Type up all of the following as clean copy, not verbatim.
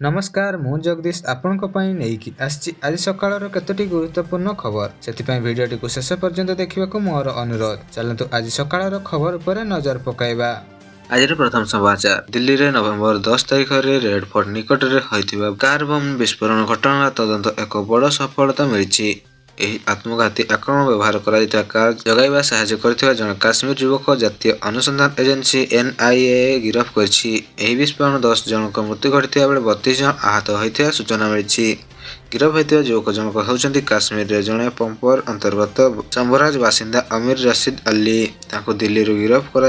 नमस्कार मु जगदीश आपण नहीं आज सकाळ केतोटी गुरुत्वपूर्ण खबर से भिडियोटी को शेष पर्यंत देखा मोर अनुरोध। चलतु आज सकाळ खबर पर नजर पकाइबा। आज प्रथम समाचार दिल्ली रे नवेम्बर 10 तारिख रे रेड फोर्ट निकट रे होइतिबा कार बम विस्फोरण घटना तदंत एक बड़ सफलता मिली। ଏହି ଆତ୍ମଘାତୀ ଆକ୍ରମଣ ବ୍ୟବହାର କରାଯାଇଥିବା କାର ଜଗାଇବା ସାହାଯ୍ୟ କରିଥିବା ଜଣେ କାଶ୍ମୀର ଯୁବକ ଜାତୀୟ ଅନୁସନ୍ଧାନ ଏଜେନ୍ସି NIA ଗିରଫ କରିଛି। ଏହି ବିସ୍ଫୋରଣ 10 ଜଣଙ୍କ ମୃତ୍ୟୁ ଘଟିଥିବା ବେଳେ 32 ଜଣ ଆହତ ହୋଇଥିବା ସୂଚନା ମିଳିଛି। गिरफ होता युवक जनक होती काश्मीर जड़े पंपर अंतर्गत शंभराज बासिंदा अमीर रशीद अली। दिल्ली गिरफ कर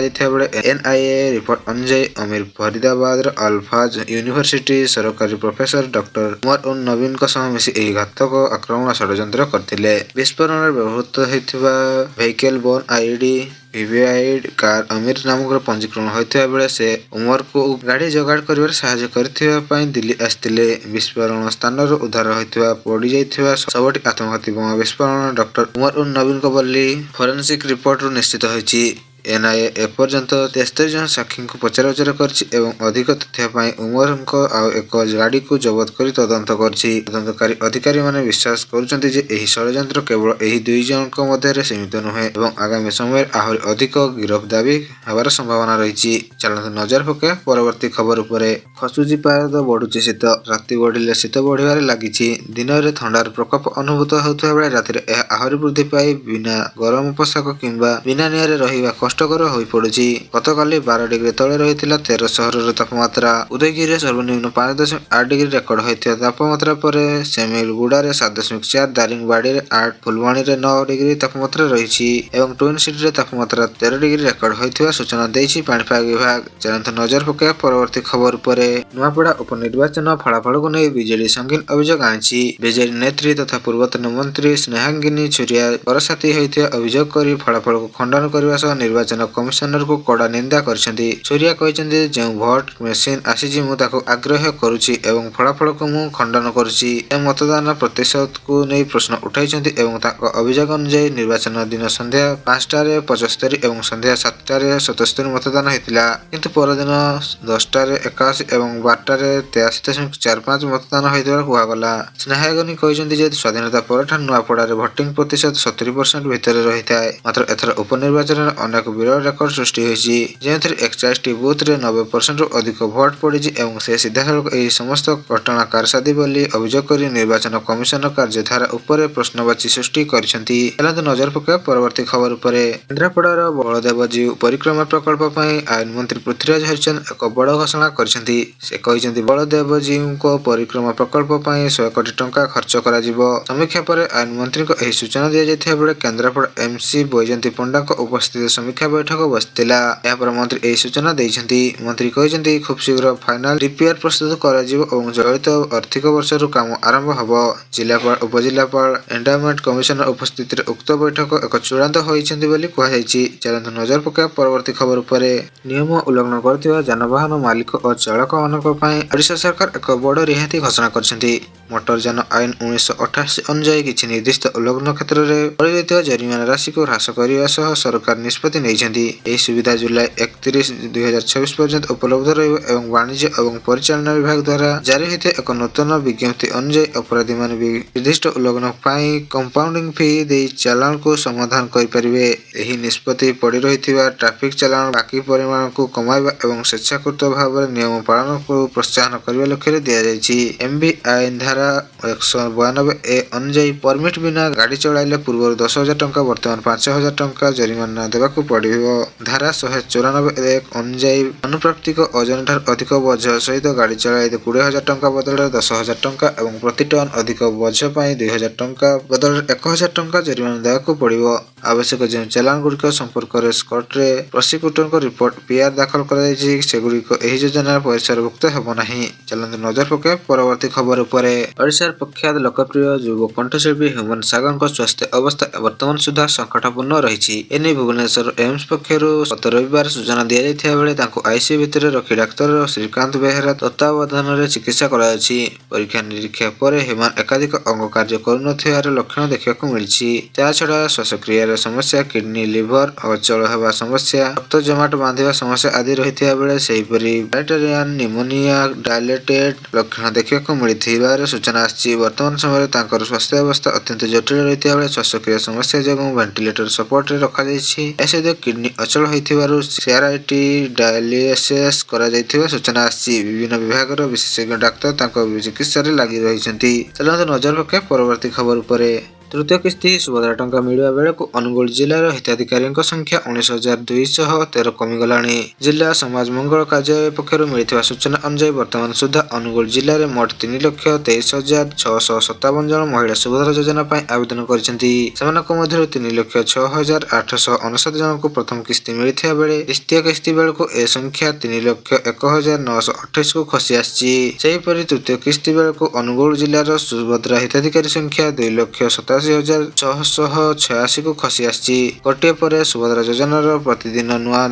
NIA रिपोर्ट अनुसार अमीर फरीदाबाद अल्फाज यूनिवर्सिटी सरकारी प्रोफेसर डॉक्टर उमर उन नवीन मिसी घातक आक्रमण षड्यंत्र करते। विस्फोरण व्यवहृत होता vehicle bone ID VVID car अमीर नामक पंजीकरण होता बेले से उमर को गाड़ी जोगाड़ कर साहाय्य करने दिल्ली आसते। विस्फोरण स्थान उद्धार होता पड़ जाइए सबटी आत्मघाती बोमा विस्फोरण डॉक्टर उमर उन नवीन बोली फोरेंसिक रिपोर्ट निश्चित होती। NIA एपर्यंत 73 जन साक्षी को पचराउचरा अधिक तथ्य उमर एक गाड़ी को जबत कर तदंत तदंतकारी अधिकारी माने विश्वास करुछन्ति जे एही षड्यंत्र केवल एही 2 जन मध्य सीमित नुहे एवं आगामी समय आहरी अधिक गिरफ दाबी होबार संभावना रही। चलते नजर पके परवर्ती खबर उपरे। खसुची पारद बढ़ुची शीत राति बढ़िले शीत बढ़िबार लागिछि। दिन में ठंडार प्रकोप अनुभूत होता बेले राति आहरी वृद्धि पाई बिना गरम पोशाक किंबा बिना निआरे रहिबा कष्टकर हो पड़ुछि। गतकाली 12 डिग्री तले रही 13 सहर तापमात्रा उदयगिरी सर्वनिम्न 5.8 डिग्री रेकर्ड होता तापमात्रा पर सेमिलगुड़ा 7.4 दारिंगबाड़ी 8 फुलवाणी 9 डिग्री तापमात्रा रही एवं ट्विन सिटी तापमात्रा 13 डिग्री रेकर्ड होता सूचना देछि पाणीपाग विभाग। चलते नजर पकाइबा परवर्ती खबर पर। नुआपड़ा उपनिर्वाचन फलाफल को नहीं बीजेडी संगीन अभियोग आनी। बीजेडी नेत्री तथा पूर्वतन मंत्री स्नेहांगिनी छुरिया परसाती होता अभियोग कर फलाफल को खंडन करने निर्वाचन कमिशनर को कड़ा निंदा करछन्ति। छुरिया कहछन्ति जे भोट मेसिन आसीछि मु ताको आग्रह करूछि एवं फलाफल को मु खंडन करूछि। मतदान प्रतिशत को नहीं प्रश्न उठाइछन्ति एवं ताको अभियोग अनुसार निर्वाचन दिन संध्या 5टारे 75 एवं संध्या 7टारे 77 मतदान होइतिला किंतु परदिन 10टारे 81 एवं 12टारे 83.45 मतदान होइतिबार कुहागला। स्नेहागनी कहछन्ति जे स्वाधीनता परठान नुआपड़ारे भोटिंग प्रतिशत 70% भितर रहिथाय। मात्र एथर उपनिर्वाचन अनेक विरल रेकर्ड सृष्टि होइछि जेथरे 41 बूथ रे 90% अधिक भोट पड़िछि एवं से सीधासलख एही समस्त घटना कारसादी बोली अभियोग करी निर्वाचन कमिशन कार्यधारा उपरे प्रश्नवाची सृष्टि करिसंति। चलते नजर पकाइबा परवर्ती खबर उपरे। केन्द्रापड़ार बलदेवजीउ परिक्रमा प्रकल्प पई आईन मंत्री पृथ्वीराज हरिचंद एक बड़ घोषणा करिसंति। से कहिसंति बलदेवजीउ परिक्रमा प्रकल्प पई 100 कोटी टंका खर्च करा जिवो। समीक्षा पर आईन मंत्री को एही सूचना दिया जायथिबा बेले केन्द्रापड़ा MC बैजयंती पंडा को उपस्थित समीक्षा बैठक बसथिला। यापर मंत्री एही सूचना दैछन्ति। मंत्री कहिसंति खूब शीघ्र फाइनल DPR प्रस्तुत करा जिवो एवं चलित आर्थिक वर्ष काम आरंभ हबो। जिलापाल उपजिलापाल एंडोमेंट कमिशनर उपस्थित उक्त बैठक एक चूड़ांत होइछन्ति बोली कुहाଯାଇଛି। चलते नजर पकाइबा परवर्ती खबर उपरे। नियम उल्लंघन करथिबा जानवाहन मालिक और चालक मानक पई ओडिशा सरकार एक बड़ रिहाती घोषणा करछन्ति। मोटर यान आईन 1988 अनुसार किछि निर्दिष्ट उल्लंघन क्षेत्र में पड़ जरिमाना राशि को ह्रास करने सह सरकार निष्पत्ति नहीं। यह सुविधा जुलाई 31 2026 पर्यंत उपलब्ध एवं वाणिज्य एवं परिचालन विभाग द्वारा जारी होता एक नूतन विज्ञप्ति अनुसार अपराधी मान निर्दिष्ट उल्लंघन कंपाउंडिंग फी दे चालान को समाधान करें। यह निष्पत्ति पड़ रही ट्राफिक चालान बाकी परिमाण को कमाइबा एवं स्वेच्छाकृत भाव में नियम पालन को प्रोत्साहन करने लक्ष्य दि जाएगी। MB आईन धारा 192A अनुसार परमिट बिना गाड़ी चलाइले पूर्व 10,000 टंका वर्तमान 5,000 टंका जरिमाना देवाक पड़िबो। धारा 194 अनुसार अनुप्राप्तिक ओजन ठार अधिक बोझ सहित गाड़ी चलाइले 20,000 टंका बदल 10,000 टंका एवं प्रति टन अधिक बोझ पाई 2,000 टंका बदल 1,000 टंका जरिमाना देवाक पड़िबो। आवश्यक जो चालान गुड़िक संपर्क में कोर्ट रे प्रोसिक्यूटर को रिपोर्ट PR दाखल कर सेगुड़िक एही योजना परिसरभुक्त हेब नाही। चलते नजर पकाइबा परवर्ती खबर उपरे। ओडिशार प्रख्यात लोकप्रिय युव कंठशिल्पी ह्यूमन सागर स्वास्थ्य अवस्था वर्तमान सुधा संकटापूर्ण रही। एने भुवनेश्वर ଏମ୍ସ ପକ୍ଷରୁ ଗତ ରବିବାର ସୂଚନା ଦିଆଯାଇଥିବା ବେଳେ ତାଙ୍କୁ ଆଇସିୟୁ ଭିତରେ ରଖି ଡାକ୍ତର ଶ୍ରୀକାନ୍ତ ବେହେରା ତତ୍ତ୍ୱାବଧାନରେ ଚିକିତ୍ସା କରାଯାଉଛି। ପରୀକ୍ଷା ନିରୀକ୍ଷା ପରେ ହ୍ୟୁମାନ ଏକାଧିକ ଅଙ୍ଗ କାର୍ଯ୍ୟ କରୁନଥିବାର ଲକ୍ଷଣ ଦେଖିବାକୁ ମିଳିଛି। ତାଛଡ଼ା ଶ୍ୱାସକ୍ରିୟାର ସମସ୍ୟା, କିଡନୀ ଲିଭର ଅଚଳ ହେବା ସମସ୍ୟା, ରକ୍ତ ଜମାଟ ବାନ୍ଧିବା ସମସ୍ୟା ଆଦି ରହିଥିବା ବେଳେ ସେହିପରି ବ୍ୟାକ୍ଟେରିଆନ୍ ନିମୋନିଆ ଡାଇଲେଟେଡ୍ ଲକ୍ଷଣ ଦେଖିବାକୁ ମିଳିଥିବାର ସୂଚନା ଆସିଛି। ବର୍ତ୍ତମାନ ସମୟରେ ତାଙ୍କର ସ୍ୱାସ୍ଥ୍ୟାବସ୍ଥା ଅତ୍ୟନ୍ତ ଜଟିଳ ରହିଥିବା ବେଳେ ଶ୍ୱାସକ୍ରିୟା ସମସ୍ୟା ଯୋଗୁଁ ଭେଣ୍ଟିଲେଟର ସପୋର୍ଟରେ ରଖାଯାଇଛି। ଏସହିତ କିଡନୀ ଅଚଳ ହୋଇଥିବାରୁ ସିଆର୍ଆଇଟି ଡାୟାଲିସିସ୍ କରାଯାଇଥିବା ସୂଚନା ଆସିଛି। ବିଭିନ୍ନ ବିଭାଗର ବିଶେଷଜ୍ଞ ଡାକ୍ତର ତାଙ୍କ ଚିକିତ୍ସାରେ ଲାଗି ରହିଛନ୍ତି। ଚାଲନ୍ତୁ ନଜର ପକାଇବା ପରବର୍ତ୍ତୀ ଖବର ଉପରେ। ତୃତୀୟ କିସ୍ତି ସୁଭଦ୍ରା ଟଙ୍କା ମିଳିବା ବେଳକୁ ଅନୁଗୁଳ ଜିଲ୍ଲାର ହିତାଧିକାରୀଙ୍କ ସଂଖ୍ୟା 19,213 କମିଗଲାଣି। ଜିଲ୍ଲା ସମାଜ ମଙ୍ଗଳ କାର୍ଯ୍ୟାଳୟ ପକ୍ଷରୁ ମିଳିଥିବା ସୂଚନା ଅନୁଯାୟୀ ବର୍ତ୍ତମାନ ସୁଦ୍ଧା ଅନୁଗୁଳ ଜିଲ୍ଲାରେ ମୋଟ 3,23,657 ଜଣ ମହିଳା ସୁଭଦ୍ରା ଯୋଜନା ପାଇଁ ଆବେଦନ କରିଛନ୍ତି। ସେମାନଙ୍କ ମଧ୍ୟରୁ 3,06,859 ଜଣଙ୍କୁ ପ୍ରଥମ କିସ୍ତି ମିଳିଥିବା ବେଳେ ଦ୍ୱିତୀୟ କିସ୍ତି ବେଳକୁ ଏ ସଂଖ୍ୟା 3,01,928କୁ ଖସି ଆସିଛି। ସେହିପରି ତୃତୀୟ କିସ୍ତି ବେଳକୁ ଅନୁଗୁଳ ଜିଲ୍ଲାର ସୁଭଦ୍ରା ହିତାଧିକାରୀ ସଂଖ୍ୟା 2,87,686କୁ ଖସି ଆସିଛି। ଗୋଟିଏ ପରେ ସୁଭଦ୍ରା ଯୋଜନାର ପ୍ରତିଦିନ ନୂଆ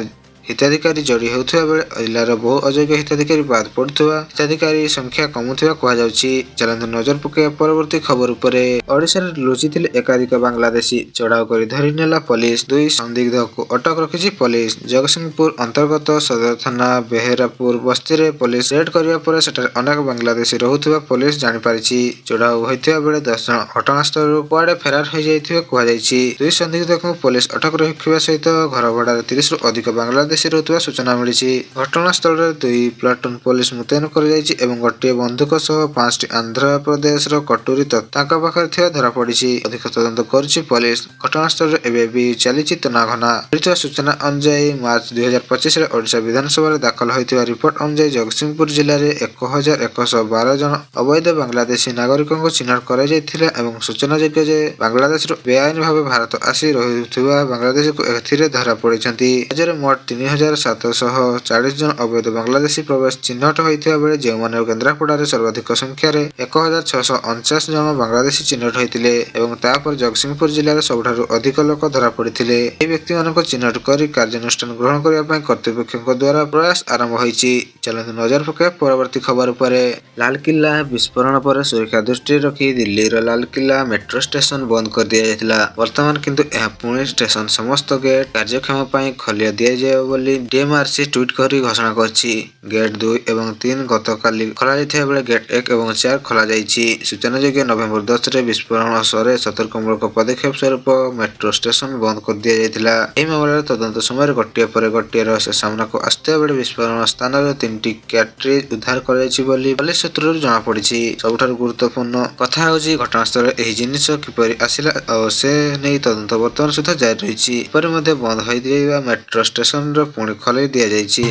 ହିତାଧିକାରୀ ଯୋଡ଼ି ହେଉଥିବା ବେଳେ ଜିଲ୍ଲାର ବହୁ ଅଯୋଗ୍ୟ ହିତାଧିକାରୀ ବାଦ ପଡୁଥିବା, ହିତାଧିକାରୀ ସଂଖ୍ୟା କମୁଥିବା କୁହାଯାଉଛି। ଚାଲନ୍ତୁ ନଜର ପକାଇବା ପରବର୍ତ୍ତୀ ଖବର ଉପରେ। ଓଡ଼ିଶାରେ ଲୁଚିଥିଲେ ଏକାଧିକ ବାଂଲାଦେଶୀ, ଚଢ଼ାଉ କରି ଧରି ନେଲା ପୋଲିସ। 2 ସନ୍ଦିଗ୍ଧକୁ ଅଟକ ରଖିଛି ପୋଲିସ। ଜଗତସିଂହପୁର ଅନ୍ତର୍ଗତ ସଦର ଥାନା ବେହେରାପୁର ବସ୍ତିରେ ପୋଲିସ ରେଡ୍ କରିବା ପରେ ସେଠାରେ ଅନେକ ବାଂଲାଦେଶୀ ରହୁଥିବା ପୋଲିସ ଜାଣିପାରିଛି। ଚଢ଼ାଉ ହୋଇଥିବା ବେଳେ 10 ଜଣ ଘଟଣାସ୍ଥଳରୁ କୁଆଡ଼େ ଫେରାର ହୋଇଯାଇଥିବା କୁହାଯାଇଛି। 2 ସନ୍ଦିଗ୍ଧଙ୍କୁ ପୋଲିସ ଅଟକ ରଖିବା ସହିତ ଘର ଭଡ଼ାରେ 30ରୁ ଅଧିକ ବାଂଲାଦେଶୀ ରହୁଥିବା ସୂଚନା ମିଳିଛି। ଘଟଣାସ୍ଥଳରେ 2 ପ୍ଲାଟୁନ ପୋଲିସ ମୁତୟନ କରାଯାଇଛି ଏବଂ ଗୋଟିଏ ବନ୍ଧୁକ ସହ 5ଟି ଆନ୍ଧ୍ରପ୍ରଦେଶର କଟୁରୀ ତାଙ୍କ ପାଖରେ ଥିବା ଧରାପଡ଼ିଛି। ଅଧିକ ତଦନ୍ତ କରୁଛି ପୋଲିସ। ଘଟଣାସ୍ଥଳରେ ଏବେ ବି ଚାଲିଛି ତନାଘନା। ମିଳିଥିବା ସୂଚନା ଅନୁଯାୟୀ ମାର୍ଚ୍ଚ 2025ରେ ଓଡ଼ିଶା ବିଧାନସଭାରେ ଦାଖଲ ହୋଇଥିବା ରିପୋର୍ଟ ଅନୁଯାୟୀ ଜଗତସିଂହପୁର ଜିଲ୍ଲାରେ 1,112 ଜଣ ଅବୈଧ ବାଂଲାଦେଶୀ ନାଗରିକଙ୍କୁ ଚିହ୍ନଟ କରାଯାଇଥିଲା ଏବଂ ସୂଚନାଯୋଗ୍ୟ ଯେ ବାଂଲାଦେଶରୁ ବେଆଇନ ଭାବେ ଭାରତ ଆସି ରହୁଥିବା ବାଂଲାଦେଶୀକୁ ଏଥିରେ ଧରାପଡ଼ିଛନ୍ତି। ରାଜ୍ୟରେ ମୋଟ 3,740 ଜଣ ଅବୈଧ ବାଂଲାଦେଶୀ ପ୍ରବେଶ ଚିହ୍ନଟ ହୋଇଥିବା ବେଳେ ଯେଉଁମାନେ କେନ୍ଦ୍ରାପଡ଼ାରେ ସର୍ବାଧିକ ସଂଖ୍ୟାରେ 1,649 ଜଣ ବାଂଲାଦେଶୀ ଚିହ୍ନଟ ହୋଇଥିଲେ ଏବଂ ତାପରେ ଜଗତସିଂହପୁର ଜିଲ୍ଲାରେ ସବୁଠାରୁ ଅଧିକ ଲୋକ ଧରାପଡ଼ିଥିଲେ। ଏହି ବ୍ୟକ୍ତିମାନଙ୍କୁ ଚିହ୍ନଟ କରି କାର୍ଯ୍ୟାନୁଷ୍ଠାନ ଗ୍ରହଣ କରିବା ପାଇଁ କର୍ତ୍ତୃପକ୍ଷଙ୍କ ଦ୍ୱାରା ପ୍ରୟାସ ଆରମ୍ଭ ହୋଇଛି। ଚାଲନ୍ତୁ ନଜର ପକାଇବା ପରବର୍ତ୍ତୀ ଖବର ଉପରେ। ଲାଲକିଲ୍ଲା ବିସ୍ଫୋରଣ ପରେ ସୁରକ୍ଷା ଦୃଷ୍ଟିରେ ରଖି ଦିଲ୍ଲୀର ଲାଲକିଲ୍ଲା ମେଟ୍ରୋ ଷ୍ଟେସନ ବନ୍ଦ କରିଦିଆଯାଇଥିଲା। ବର୍ତ୍ତମାନ କିନ୍ତୁ ଏହା ପୁଣି ଷ୍ଟେସନ ସମସ୍ତ ଗେଟ୍ କାର୍ଯ୍ୟକ୍ଷମ ପାଇଁ ଖୋଲି ଦିଆଯିବ ବୋଲି ଡିଏମଆରସି ଟ୍ୱିଟ୍ କରି ଘୋଷଣା କରିଛି। ଗେଟ୍ 2 ଏବଂ 3 ଗତକାଲି ଖୋଲାଯାଇଥିବା ବେଳେ ଗେଟ୍ 1 ଏବଂ 4 ଖୋଲାଯାଇଛି। ସୂଚନାଯୋଗ୍ୟ ନଭେମ୍ବର 10ରେ ବିସ୍ଫୋରଣ ପରେ ସତର୍କମୂଳକ ପଦକ୍ଷେପ ସ୍ୱରୂପ ମେଟ୍ରୋ ଷ୍ଟେସନ ବନ୍ଦ କରିଦିଆଯାଇଥିଲା। ଏହି ମାମଲାରେ ତଦନ୍ତ ସମୟରେ ଗୋଟିଏ ପରେ ଗୋଟିଏ ରହସ୍ୟ ସାମ୍ନାକୁ ଆସୁଥିବା ବେଳେ ବିସ୍ଫୋରଣ ସ୍ଥାନରୁ 3ଟି କ୍ୟାଟ୍ରିଜ୍ ଉଦ୍ଧାର କରାଯାଇଛି ବୋଲି ପୋଲିସ ସୂତ୍ରରୁ ଜଣାପଡ଼ିଛି। ସବୁଠାରୁ ଗୁରୁତ୍ୱପୂର୍ଣ୍ଣ କଥା ହେଉଛି ଘଟଣାସ୍ଥଳରେ ଏହି ଜିନିଷ କିପରି ଆସିଲା ଓ ସେ ନେଇ ତଦନ୍ତ ବର୍ତ୍ତମାନ ସୁଦ୍ଧା ଜାରି ରହିଛି। ଏପରି ମଧ୍ୟ ବନ୍ଦ ହୋଇଥିବା ମେଟ୍ରୋ ଷ୍ଟେସନର ପୁଣି ଖୋଲି ଦିଆଯାଇଛି।